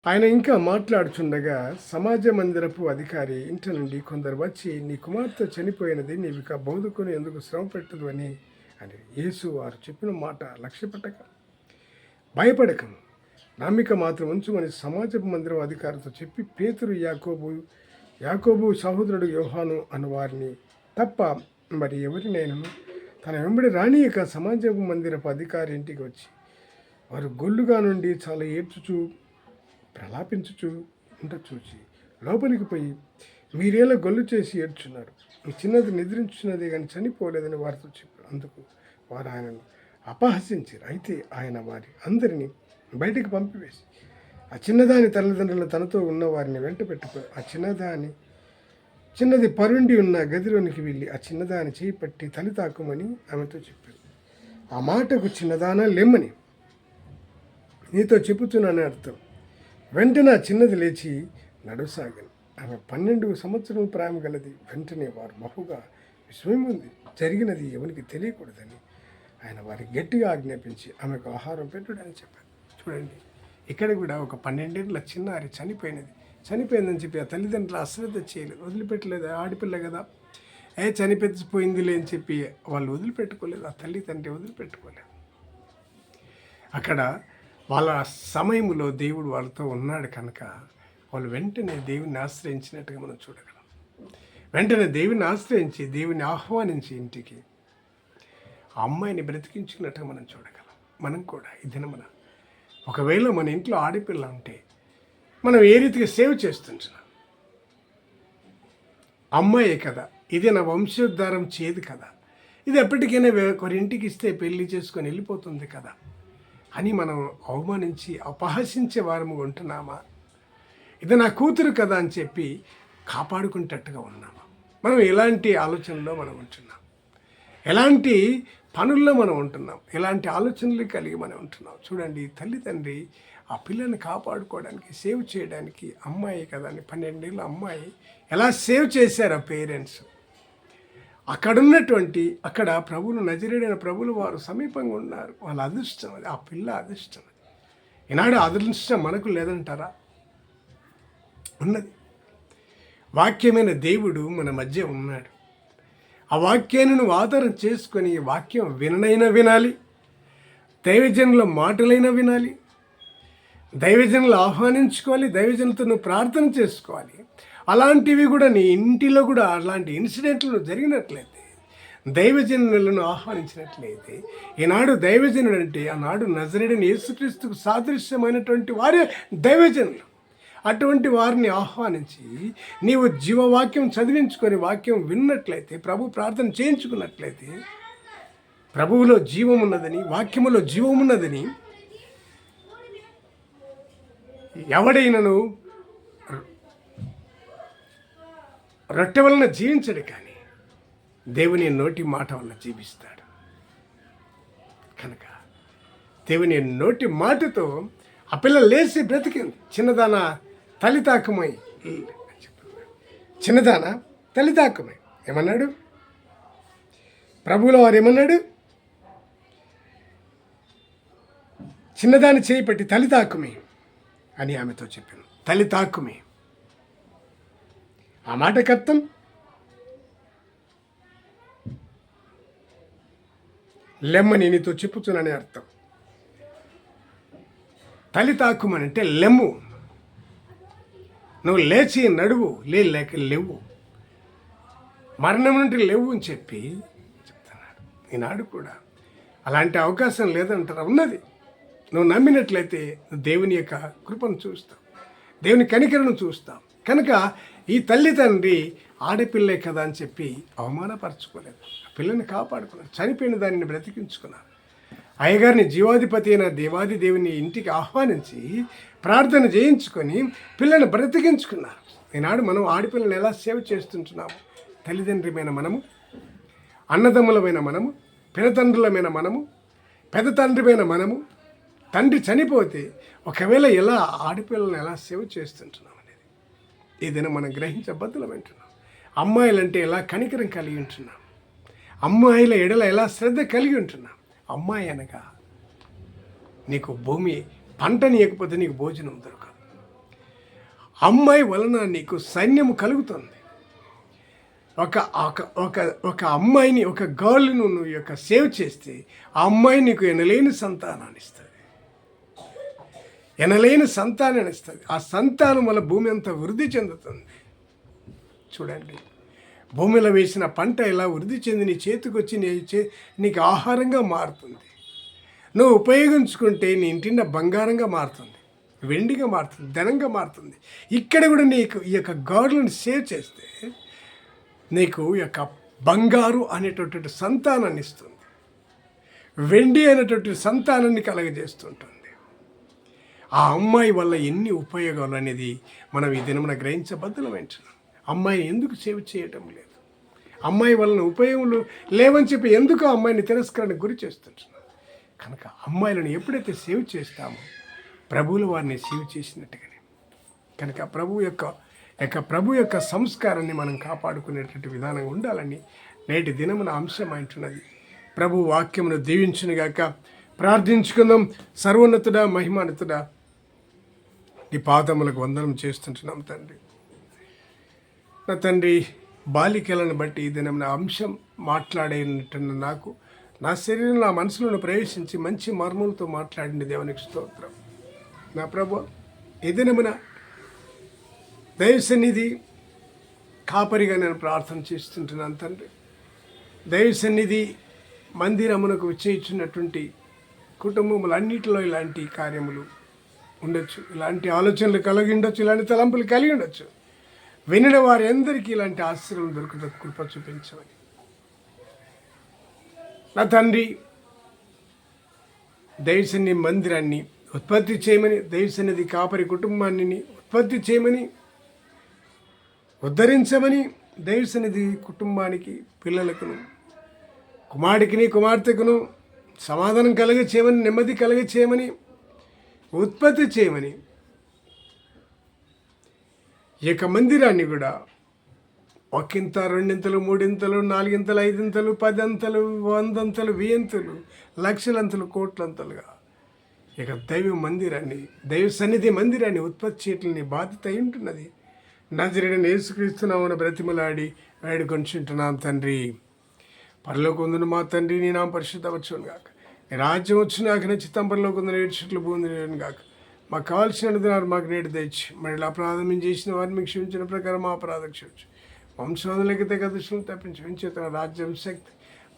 ఆయన ఇంకా మాట్లాడుచుండగా సమాజ మందిరపు అధికారి ఇంటి నుండి కొందరు వచ్చి, నీ కుమార్తె చనిపోయినది, నీవిక బోధకుని ఎందుకు శ్రమ పెట్టదు అని యేసు వారు చెప్పిన మాట లక్ష్యపెట్టక, భయపడకము, నమ్మిక మాత్రం ఉంచుమని సమాజపు మందిరం అధికారితో చెప్పి, పేతురు, యాకోబు సహోదరుడు యోహాను అను వారిని తప్ప మరి ఎవరినైనా తన వెంబడి రానియక సమాజపు మందిరపు అధికారి ఇంటికి వచ్చి, వారు గొల్లుగా నుండి చాలా ఏడ్చుచు ప్రలాపించుచు ఉంట చూచి లోపలికి పోయి, మీరేలా గొల్లు చేసి ఏడ్చున్నారు, మీ చిన్నది నిద్రించున్నదే కానీ చనిపోలేదని వారితో చెప్పారు. అందుకు వారు ఆయనను అపహసించారు. అయితే ఆయన వారి అందరినీ బయటికి పంపివేసి ఆ చిన్నదాని తల్లిదండ్రులు తనతో ఉన్న వారిని వెంట పెట్టుకొని చిన్నది పరుండి ఉన్న గదిలోనికి వెళ్ళి ఆ చిన్నదాని చేయి పట్టి తలి తాకుమని ఆమెతో చెప్పారు. ఆ మాటకు చిన్నదానా లెమ్మని నీతో చెబుతున్నానని అర్థం. వెంటనే ఆ చిన్నది లేచి నడుసాగాను. ఆమె 12 సంవత్సరం ప్రాయం గలది. వెంటనే వారు బహుగా విస్మయముంది. జరిగినది ఎవరికి తెలియకూడదని ఆయన వారికి గట్టిగా ఆజ్ఞాపించి ఆమెకు ఆహారం పెట్టుడని చెప్పారు. చూడండి, ఇక్కడ కూడా ఒక 12 ఏళ్ళ చిన్నారి చనిపోయిందని చెప్పి ఆ తల్లిదండ్రులు అశ్రద్ధ చేయలేదు, వదిలిపెట్టలేదు. ఆడపిల్ల కదా, చనిపోయిందిలే అని చెప్పి వాళ్ళు వదిలిపెట్టుకోలేదు. ఆ తల్లిదండ్రి వదిలిపెట్టుకోలేదు. అక్కడ వాళ్ళ సమయంలో దేవుడు వాళ్ళతో ఉన్నాడు కనుక వాళ్ళు వెంటనే దేవుని ఆశ్రయించినట్టుగా మనం చూడగలం. వెంటనే దేవుని ఆశ్రయించి దేవుని ఆహ్వానించి ఇంటికి ఆ అమ్మాయిని బ్రతికించుకున్నట్టుగా మనం చూడగలం. మనం కూడా ఈ దినమున ఒకవేళ మన ఇంట్లో ఆడపిల్ల ఉంటే మనం ఏ రీతిగా సేవ్ చేస్తుంటున్నాం. అమ్మాయే కదా, ఇది నా వంశోద్ధారం చేయదు కదా, ఇది ఎప్పటికైనా ఒకరింటికి ఇస్తే పెళ్లి చేసుకొని వెళ్ళిపోతుంది కదా అని మనం అవమానించి అపహసించే వారము ఉంటున్నామా? ఇది నా కూతురు కదా అని చెప్పి కాపాడుకుంటట్టుగా ఉన్నామా? మనం ఎలాంటి ఆలోచనలో మనం ఉంటున్నాం, ఎలాంటి పనుల్లో మనం ఉంటున్నాం, ఎలాంటి ఆలోచనలు కలిగి మనం ఉంటున్నాం. చూడండి, తల్లిదండ్రి ఆ పిల్లని కాపాడుకోవడానికి, సేవ్ చేయడానికి, అమ్మాయి కదా అని 12 ఏళ్ళ అమ్మాయి ఎలా సేవ్ చేశారు ఆ పేరెంట్స్. అక్కడ ప్రభువులు నజరేడైన ప్రభువులు వారు సమీపంగా ఉన్నారు. వాళ్ళ అదృష్టం అది, ఆ పిల్ల అదృష్టం అది. ఈనాడు అదృష్టం మనకు లేదంటారా? ఉన్నది. వాక్యమైన దేవుడు మన మధ్య ఉన్నాడు. ఆ వాక్యాన్ని నువ్వు ఆధారం చేసుకొని వాక్యం విననైనా వినాలి, దైవజనుల మాటలైనా వినాలి, దైవజనులు ఆహ్వానించుకోవాలి, దైవజనులతో నువ్వు ప్రార్థన చేసుకోవాలి. అలాంటివి కూడా నీ ఇంటిలో కూడా అలాంటి ఇన్సిడెంట్లు జరిగినట్లయితే, దైవజనులను ఆహ్వానించినట్లయితే, ఈనాడు దైవజనుడు అంటే ఆనాడు నజరేయుడైన యేసుక్రీస్తుకు సాదృశ్యమైనటువంటి వారే దైవజనులు. అటువంటి వారిని ఆహ్వానించి నీవు జీవవాక్యం చదివించుకొని వాక్యం విన్నట్లయితే, ప్రభు ప్రార్థన చేయించుకున్నట్లయితే, ప్రభువులో జీవం ఉన్నదని, వాక్యములో జీవం ఉన్నదని ఎవడైనను రొట్టె వలన జీవించడు, కానీ దేవుని నోటి మాట వలన జీవిస్తాడు. కనుక దేవుని నోటి మాటతో ఆ పిల్ల లేచి బ్రతికింది. చిన్నదాన తలితాకమై, చిన్నదాన తలితాకమై ఏమన్నాడు ప్రభువులో వారు? ఏమన్నాడు? చిన్నదాన్ని చేయి పట్టి తలితాకుమే అని ఆమెతో చెప్పాను. తలితాకుమే ఆ మాటకు అర్థం లెమ్మని నీతో చెప్పుచునని అర్థం. తలి తాకుమని అంటే లెమ్ము, నువ్వు లేచి నడువు, లేక లేవు, మరణం నుండి లేవు అని చెప్పి చెప్తున్నాడు. ఈనాడు కూడా అలాంటి అవకాశం లేదంటారా? ఉన్నది. నువ్వు నమ్మినట్లయితే దేవుని యొక్క కృపను చూస్తావు, దేవుని కనికరను చూస్తావు. కనుక ఈ తల్లిదండ్రి ఆడపిల్లే కదా అని చెప్పి అవమానపరచుకోలేదు. ఆ పిల్లని కాపాడుకున్నారు, చనిపోయిన దానిని బ్రతికించుకున్నారు. అయ్యగారిని జీవాధిపతి అయిన దేవాది దేవుని ఇంటికి ఆహ్వానించి ప్రార్థన చేయించుకొని పిల్లని బ్రతికించుకున్నారు. ఈనాడు మనం ఆడపిల్లని ఎలా సేవ చేస్తుంటున్నాము? తల్లిదండ్రులమైన మనము, అన్నదమ్ములమైన మనము, పినతండ్రులమైన మనము, పెద్ద తండ్రిమైన మనము, తండ్రి చనిపోతే ఒకవేళ ఎలా ఆడపిల్లని ఎలా సేవ చేస్తుంటున్నాం అనేది ఏదైనా మనం గ్రహించబద్దులమంటున్నాం. అమ్మాయిలంటే ఎలా కనికరం కలిగి ఉంటున్నాం, అమ్మాయిల ఎడల ఎలా శ్రద్ధ కలిగి ఉంటున్నాం. అమ్మాయి అనగా నీకు భూమి పంట నీయకపోతే నీకు భోజనం దొరకదు. అమ్మాయి వలన నీకు సైన్యము కలుగుతుంది. ఒక ఒక ఒక ఒక అమ్మాయిని, ఒక గర్ల్‌ను నువ్వు సేవ్ చేస్తే ఆ అమ్మాయి నీకు ఎనలేని సంతానాన్ని ఇస్తుంది. ఎనలేని సంతానాన్ని ఇస్తుంది. ఆ సంతానం వల్ల భూమి అంతా వృద్ధి చెందుతుంది. చూడండి, భూమిలో వేసిన పంట ఎలా వృద్ధి చెంది నీ చేతికి వచ్చి నీకు ఆహారంగా మారుతుంది. నువ్వు ఉపయోగించుకుంటే నీ ఇంటిన బంగారంగా మారుతుంది, వెండిగా మారుతుంది, ధనంగా మారుతుంది. ఇక్కడ కూడా నీకు ఈ గార్లను సేవ్ చేస్తే నీకు బంగారు అనేటటువంటి సంతానాన్ని ఇస్తుంది, వెండి అనేటువంటి సంతానాన్ని కలగజేస్తుంటుంది. ఆ అమ్మాయి వల్ల ఎన్ని ఉపయోగాలు అనేది మనం ఈ దినమున గ్రహించబద్దలమైంటున్నాం. అమ్మాయిని ఎందుకు సేవ్ చేయటం లేదు, అమ్మాయి వలన ఉపయోగములు లేవని చెప్పి ఎందుకు ఆ అమ్మాయిని తిరస్కరణకు గురి చేస్తుంటున్నాం. కనుక అమ్మాయిలను ఎప్పుడైతే సేవ్ చేస్తామో ప్రభువులు వారిని సేవ్ చేసినట్టుగానే. కనుక ప్రభు యొక్క సంస్కారాన్ని మనం కాపాడుకునేటువంటి విధానం ఉండాలని నేటి దినమున అంశం అంటున్నది. ప్రభు వాక్యమును దీవించునుగాక. ప్రార్థించుకుందాం. సర్వోన్నతుడా, మహిమాన్వితుడా, నీ పాదములకు వందనం చేస్తుంటున్నాం తండ్రి. నా తండ్రి, బాలికలను బట్టి ఈ దినమున అంశం మాట్లాడేటన్న నాకు నా శరీరం, నా మనసులను ప్రవేశించి మంచి మర్మములతో మాట్లాడింది దేవునికి స్తోత్రం. నా ప్రభు, ఈ దినమున దైవ సన్నిధి కాపరిగా నేను ప్రార్థన చేస్తుంటున్నాను తండ్రి. దైవ సన్నిధి మందిరమునకు విచ్చేయించినటువంటి కుటుంబములన్నిటిలో ఇలాంటి కార్యములు ఉండొచ్చు, ఇలాంటి ఆలోచనలు కలిగి ఉండొచ్చు, ఇలాంటి తలంపులు కలిగి ఉండొచ్చు. వినిన వారి అందరికీ ఇలాంటి ఆశ్రయం దొరుకుతుంది కృప చూపించమని నా తండ్రి. దైవ సన్నిధి మందిరాన్ని ఉత్పత్తి చేయమని, దైవ సన్నిధి కాపరి కుటుంబాన్ని ఉత్పత్తి చేయమని, ఉద్ధరించమని, దైవ సన్నిధి కుటుంబానికి, పిల్లలకును, కుమారుడికిని కుమార్తెకును సమాధానం కలగ చేయమని, నెమ్మది కలగ చేయమని, ఉత్పత్తి చేయమని, ఈ మందిరాన్ని కూడా ఒక్కింత, రెండింతలు, మూడింతలు, నాలుగింతలు, ఐదింతలు, 10 అంతలు, 100 అంతలు, 1000 అంతలు, లక్షలంతలు, కోట్లంతలుగా దైవ మందిరాన్ని, దైవ సన్నిధి మందిరాన్ని ఉత్పత్తి చేయటం బాధ్యత అయి ఉంటున్నది. నజరేయుడైన యేసుక్రీస్తు నామమున బ్రతిమలాడి వేడుకొంచుంటున్నాం తండ్రి. పరలోకమందున్న మా తండ్రి, నీ నామం పరిశుద్ధపరచును గాక. నీ రాజ్యం వచ్చినాక నీ చిత్తం పరలోకమందున 7 చెట్లు భూమిని గాక. మాకు కావాల్సిన దినాలు మాకు నేడు తెచ్చి, మరి అపరాధం మేము చేసిన వారిని మీకు క్షమించిన ప్రకారం మా అపరాధం క్షమించు. వంశోధులకి తెగ దృష్టిని తప్పించి వించేతన రాజ్యం, శక్తి,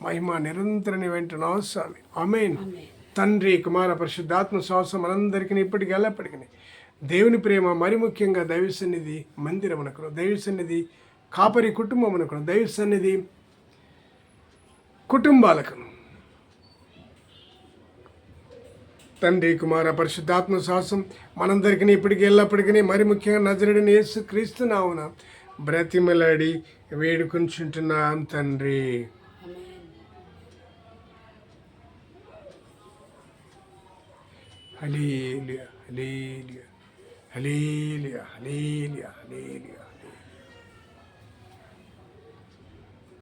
మహిమ నిరంతరం వెంటనే స్వామి. ఆమేన్. తండ్రి, కుమార, పరిశుద్ధాత్మ శ్వాసం మనందరికీ ఇప్పటికీ ఎల్లప్పటికీ దేవుని ప్రేమ, మరి ముఖ్యంగా దైవ సన్నిధి మందిరమునకును, దైవ సన్నిధి కాపరి కుటుంబమునకును, దైవ సన్నిధి కుటుంబాలకును తండ్రి, కుమార, పరిశుద్ధాత్మ శ్వాసం మనందరికీ ఇప్పటికీ ఎల్లప్పటికీ మరి ముఖ్యంగా నజరేయుడైన యేసుక్రీస్తు నామమున బ్రతిమలాడి వేడుకొంచుంటున్నాం తండ్రి. హల్లెలూయా, హల్లెలూయా, హల్లెలూయా, హల్లెలూయా, హల్లెలూయా.